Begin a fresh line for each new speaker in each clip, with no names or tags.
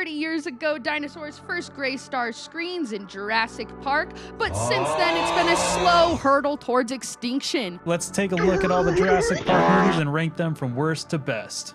30 years ago, dinosaurs first graced our screens in Jurassic Park, but since then it's been a slow hurdle towards extinction.
Let's take a look at all the Jurassic Park movies and rank them from worst to best.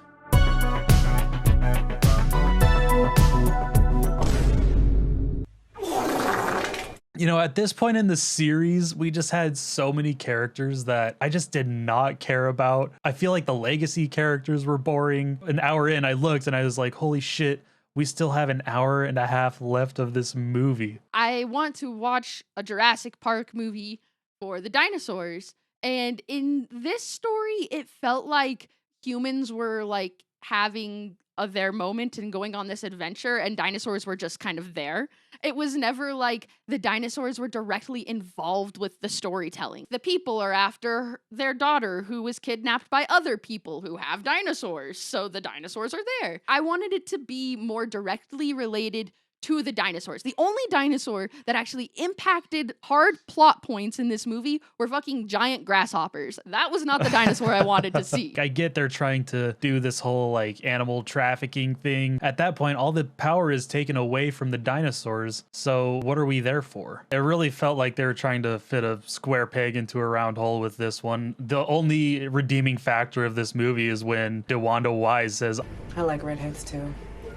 You know, at this point in the series, we just had so many characters that I just did not care about. I feel like the legacy characters were boring. An hour in, I looked and I was like, holy shit, we still have an hour and a half left of this movie.
I want to watch a Jurassic Park movie for the dinosaurs. And in this story, it felt like humans were like having their moment and going on this adventure, and dinosaurs were just kind of there. It was never like the dinosaurs were directly involved with the storytelling. The people are after their daughter who was kidnapped by other people who have dinosaurs, so the dinosaurs are there. I wanted it to be more directly related to the dinosaurs. The only dinosaur that actually impacted hard plot points in this movie were fucking giant grasshoppers. That was not the dinosaur I wanted to see.
I get they're trying to do this whole like animal trafficking thing. At that point, all the power is taken away from the dinosaurs. So what are we there for? It really felt like they were trying to fit a square peg into a round hole with this one. The only redeeming factor of this movie is when DeWanda Wise says,
I like redheads too.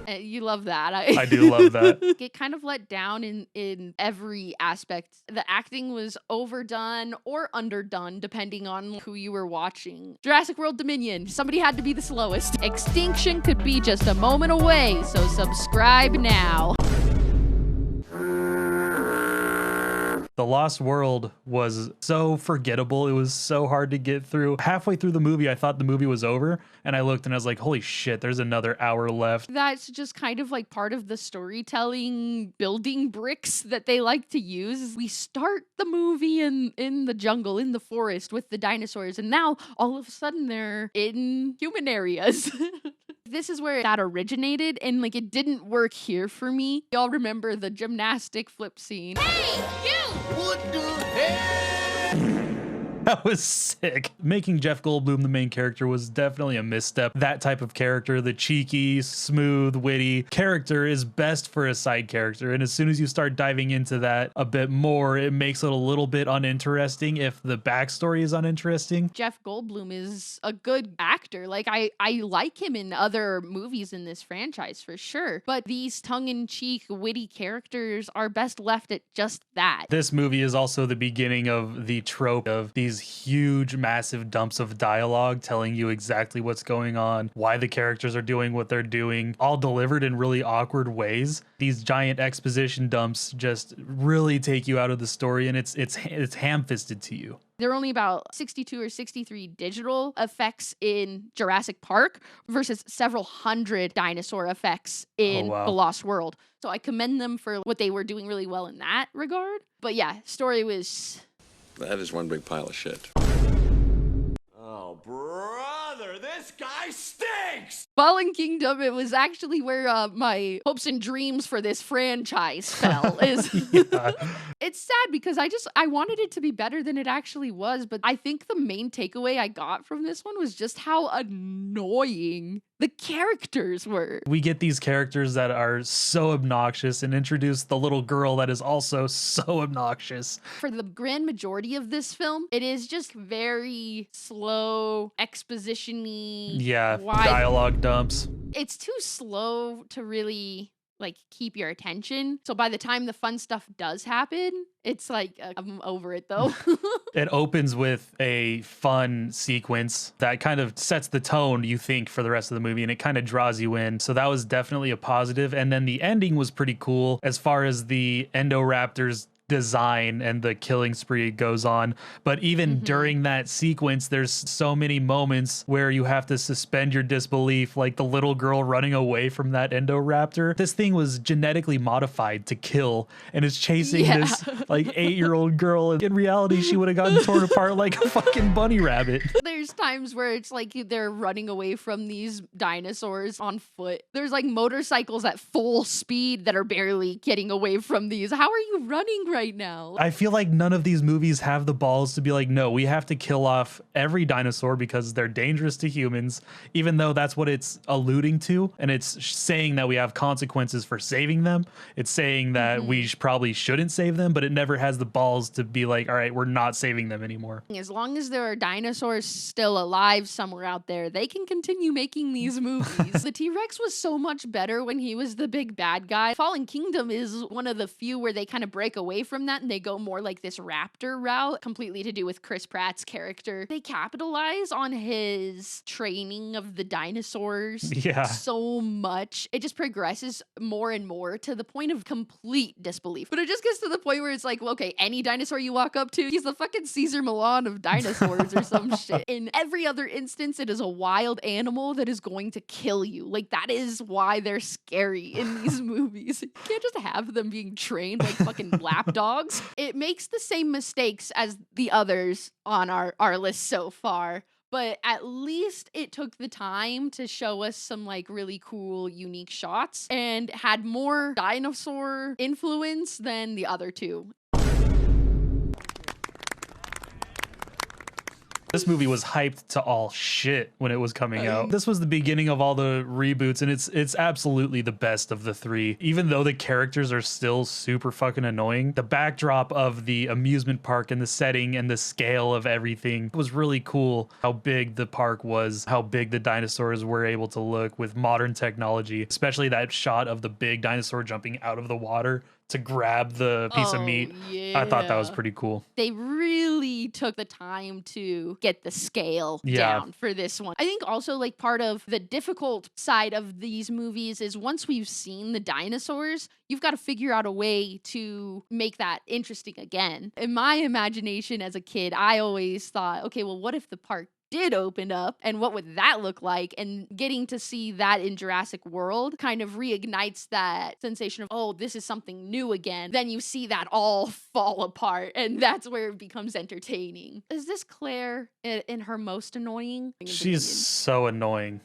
You love that.
I do love that.
It kind of let down in every aspect. The acting was overdone or underdone, depending on who you were watching. Jurassic World Dominion, somebody had to be the slowest. Extinction could be just a moment away, so subscribe now.
The Lost World was so forgettable. It was so hard to get through. Halfway through the movie, I thought the movie was over, and I looked and I was like, holy shit, there's another hour left.
That's just kind of like part of the storytelling building bricks that they like to use. We start the movie in the jungle, in the forest with the dinosaurs, and now all of a sudden they're in human areas. This is where that originated, and like it didn't work here for me. Y'all remember the gymnastic flip scene. Hey, you!
What the hell?
That was sick. Making Jeff Goldblum the main character was definitely a misstep. That type of character, the cheeky, smooth, witty character, is best for a side character. And as soon as you start diving into that a bit more, it makes it a little bit uninteresting if the backstory is uninteresting.
Jeff Goldblum is a good actor. Like I like him in other movies in this franchise for sure. But these tongue-in-cheek, witty characters are best left at just that.
This movie is also the beginning of the trope of these huge, massive dumps of dialogue telling you exactly what's going on, why the characters are doing what they're doing, all delivered in really awkward ways. These giant exposition dumps just really take you out of the story, and it's ham-fisted to you.
There are only about 62 or 63 digital effects in Jurassic Park versus several hundred dinosaur effects in The Lost World. So I commend them for what they were doing really well in that regard. But yeah, story was...
That is one big pile of shit. Oh, brother, this guy stinks!
Fallen Kingdom, it was actually where my hopes and dreams for this franchise fell. It's sad because I wanted it to be better than it actually was, but I think the main takeaway I got from this one was just how annoying the characters were.
We get these characters that are so obnoxious and introduce the little girl that is also so obnoxious.
For the grand majority of this film, it is just very slow, exposition-y.
Yeah, dialogue dumps.
It's too slow to really like keep your attention. So by the time the fun stuff does happen, it's like, I'm over it though.
It opens with a fun sequence that kind of sets the tone, you think, for the rest of the movie, and it kind of draws you in. So that was definitely a positive. And then the ending was pretty cool as far as the Endoraptors design and the killing spree goes on. But even during that sequence, there's so many moments where you have to suspend your disbelief, like the little girl running away from that Endoraptor. This thing was genetically modified to kill and is chasing this like 8-year-old girl. And in reality, she would have gotten torn apart like a fucking bunny rabbit.
There's times where it's like they're running away from these dinosaurs on foot. There's like motorcycles at full speed that are barely getting away from these. How are you running right now.
I feel like none of these movies have the balls to be like, no, we have to kill off every dinosaur because they're dangerous to humans, even though that's what it's alluding to. And it's saying that we have consequences for saving them. It's saying that we probably shouldn't save them, but it never has the balls to be like, all right, we're not saving them anymore.
As long as there are dinosaurs still alive somewhere out there, they can continue making these movies. The T-Rex was so much better when he was the big bad guy. Fallen Kingdom is one of the few where they kind of break away from that and they go more like this raptor route, completely to do with Chris Pratt's character. They capitalize on his training of the dinosaurs so much. It just progresses more and more to the point of complete disbelief. But it just gets to the point where it's like, well, okay, any dinosaur you walk up to, he's the fucking Caesar Milan of dinosaurs or some shit. In every other instance, it is a wild animal that is going to kill you. Like, that is why they're scary in these movies. You can't just have them being trained like fucking lap dogs. It makes the same mistakes as the others on our list so far. But at least it took the time to show us some like really cool, unique shots and had more dinosaur influence than the other two.
This movie was hyped to all shit when it was coming out. This was the beginning of all the reboots, and it's absolutely the best of the three. Even though the characters are still super fucking annoying, the backdrop of the amusement park and the setting and the scale of everything was really cool. How big the park was, how big the dinosaurs were able to look with modern technology, especially that shot of the big dinosaur jumping out of the water to grab the piece of meat.
Yeah.
I thought that was pretty cool.
They really took the time to get the scale down for this one. I think also like part of the difficult side of these movies is once we've seen the dinosaurs, you've got to figure out a way to make that interesting again. In my imagination as a kid, I always thought, okay, well, what if the park did open up and what would that look like? And getting to see that in Jurassic World kind of reignites that sensation of, oh, this is something new again. Then you see that all fall apart and that's where it becomes entertaining. Is this Claire in her most annoying?
She's so annoying.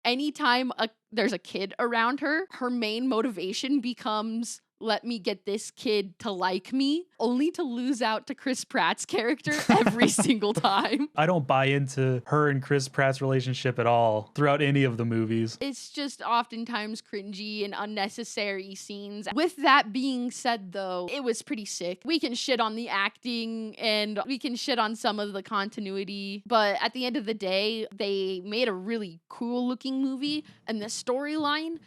Anytime there's a kid around her, her main motivation becomes, let me get this kid to like me, only to lose out to Chris Pratt's character every single time.
I don't buy into her and Chris Pratt's relationship at all throughout any of the movies.
It's just oftentimes cringy and unnecessary scenes. With that being said, though, it was pretty sick. We can shit on the acting and we can shit on some of the continuity, but at the end of the day, they made a really cool looking movie, and the storyline,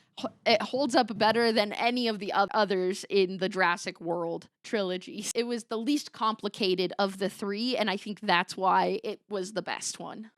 it holds up better than any of the others in the Jurassic World trilogy. It was the least complicated of the three, and I think that's why it was the best one.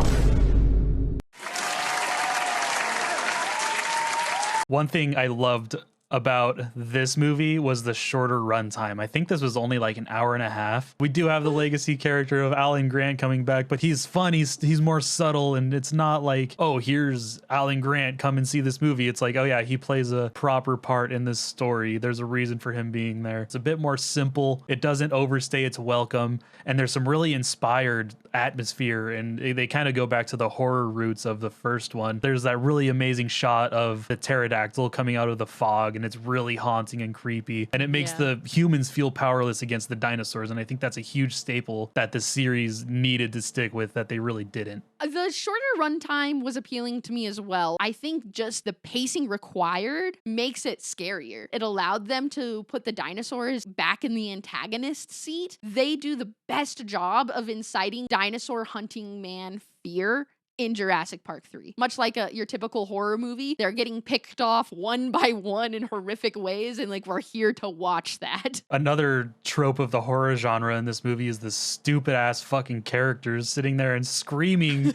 One thing I loved about this movie was the shorter runtime. I think this was only like an hour and a half. We do have the legacy character of Alan Grant coming back, but he's fun. He's more subtle, and it's not like, oh, here's Alan Grant, come and see this movie. It's like, oh yeah, he plays a proper part in this story. There's a reason for him being there. It's a bit more simple. It doesn't overstay its welcome, and there's some really inspired atmosphere, and they kind of go back to the horror roots of the first one. There's that really amazing shot of the pterodactyl coming out of the fog, and it's really haunting and creepy, and it makes the humans feel powerless against the dinosaurs, and I think that's a huge staple that the series needed to stick with that they really didn't.
The shorter runtime was appealing to me as well. I think just the pacing required makes it scarier. It allowed them to put the dinosaurs back in the antagonist seat. They do the best job of inciting dinosaur hunting man fear in Jurassic Park 3. Much like your typical horror movie, they're getting picked off one by one in horrific ways, and like we're here to watch that.
Another trope of the horror genre in this movie is the stupid ass fucking characters sitting there and screaming.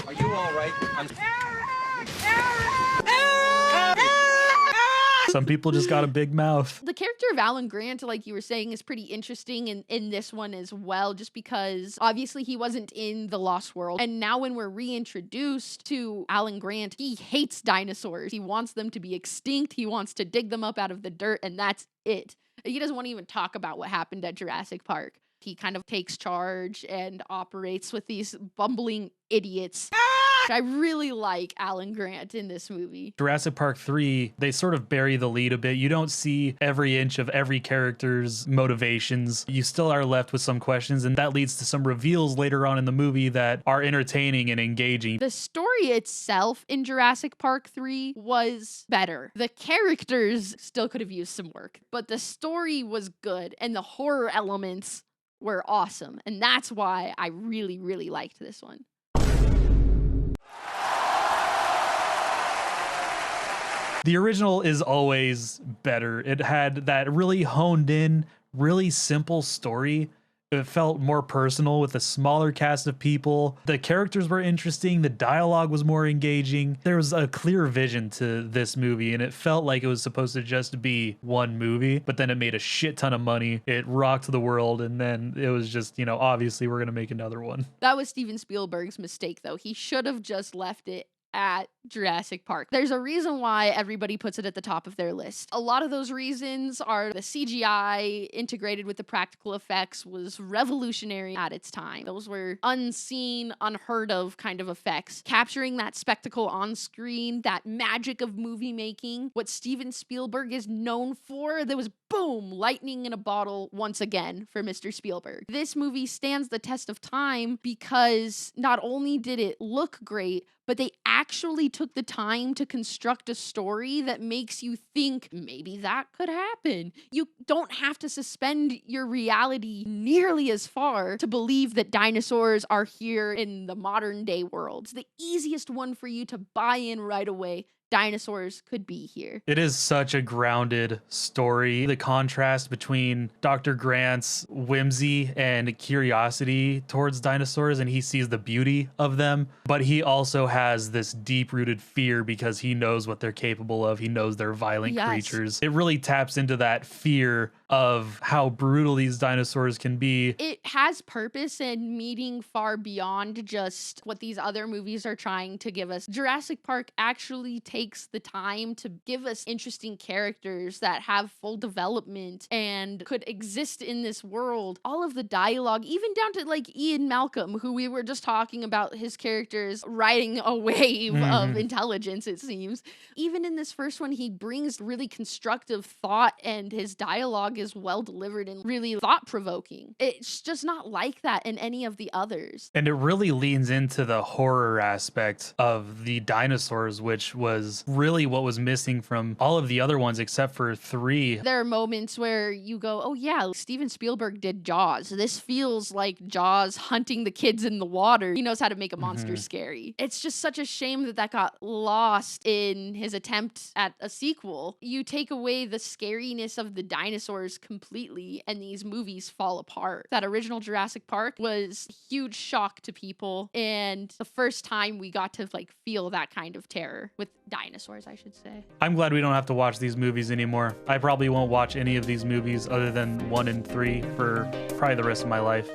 Are you all right?
Some people just got a big mouth.
The character of Alan Grant, like you were saying, is pretty interesting in this one as well, just because obviously he wasn't in The Lost World. And now when we're reintroduced to Alan Grant, he hates dinosaurs. He wants them to be extinct. He wants to dig them up out of the dirt, and that's it. He doesn't want to even talk about what happened at Jurassic Park. He kind of takes charge and operates with these bumbling idiots. I really like Alan Grant in this movie.
Jurassic Park 3, they sort of bury the lead a bit. You don't see every inch of every character's motivations. You still are left with some questions, and that leads to some reveals later on in the movie that are entertaining and engaging.
The story itself in Jurassic Park 3 was better. The characters still could have used some work, but the story was good, and the horror elements were awesome. And that's why I really, really liked this one.
The original is always better. It had that really honed in, really simple story. It felt more personal with a smaller cast of people. The characters were interesting. The dialogue was more engaging. There was a clear vision to this movie, and it felt like it was supposed to just be one movie, but then it made a shit ton of money. It rocked the world, and then it was just, obviously we're going to make another one.
That was Steven Spielberg's mistake, though. He should have just left it at Jurassic Park. There's a reason why everybody puts it at the top of their list. A lot of those reasons are the CGI integrated with the practical effects was revolutionary at its time. Those were unseen, unheard of kind of effects. Capturing that spectacle on screen, that magic of movie making, what Steven Spielberg is known for, there was boom, lightning in a bottle once again for Mr. Spielberg. This movie stands the test of time because not only did it look great, but they actually took the time to construct a story that makes you think maybe that could happen. You don't have to suspend your reality nearly as far to believe that dinosaurs are here in the modern day world. It's the easiest one for you to buy in right away. Dinosaurs could be here.
It is such a grounded story. The contrast between Dr. Grant's whimsy and curiosity towards dinosaurs, and he sees the beauty of them, but he also has this deep-rooted fear because he knows what they're capable of. He knows they're violent creatures. It really taps into that fear of how brutal these dinosaurs can be.
It has purpose and meaning far beyond just what these other movies are trying to give us. Jurassic Park actually takes the time to give us interesting characters that have full development and could exist in this world. All of the dialogue, even down to like Ian Malcolm, who we were just talking about his characters riding a wave of intelligence, it seems. Even in this first one, he brings really constructive thought, and his dialogue is well delivered and really thought-provoking. It's just not like that in any of the others.
And it really leans into the horror aspect of the dinosaurs, which was really what was missing from all of the other ones except for 3.
There are moments where you go, oh yeah, Steven Spielberg did Jaws. This feels like Jaws hunting the kids in the water. He knows how to make a monster scary. It's just such a shame that got lost in his attempt at a sequel. You take away the scariness of the dinosaurs completely, and these movies fall apart. That original Jurassic Park was a huge shock to people, and the first time we got to feel that kind of terror with dinosaurs, I should say.
I'm glad we don't have to watch these movies anymore. I probably won't watch any of these movies other than 1 and 3 for probably the rest of my life.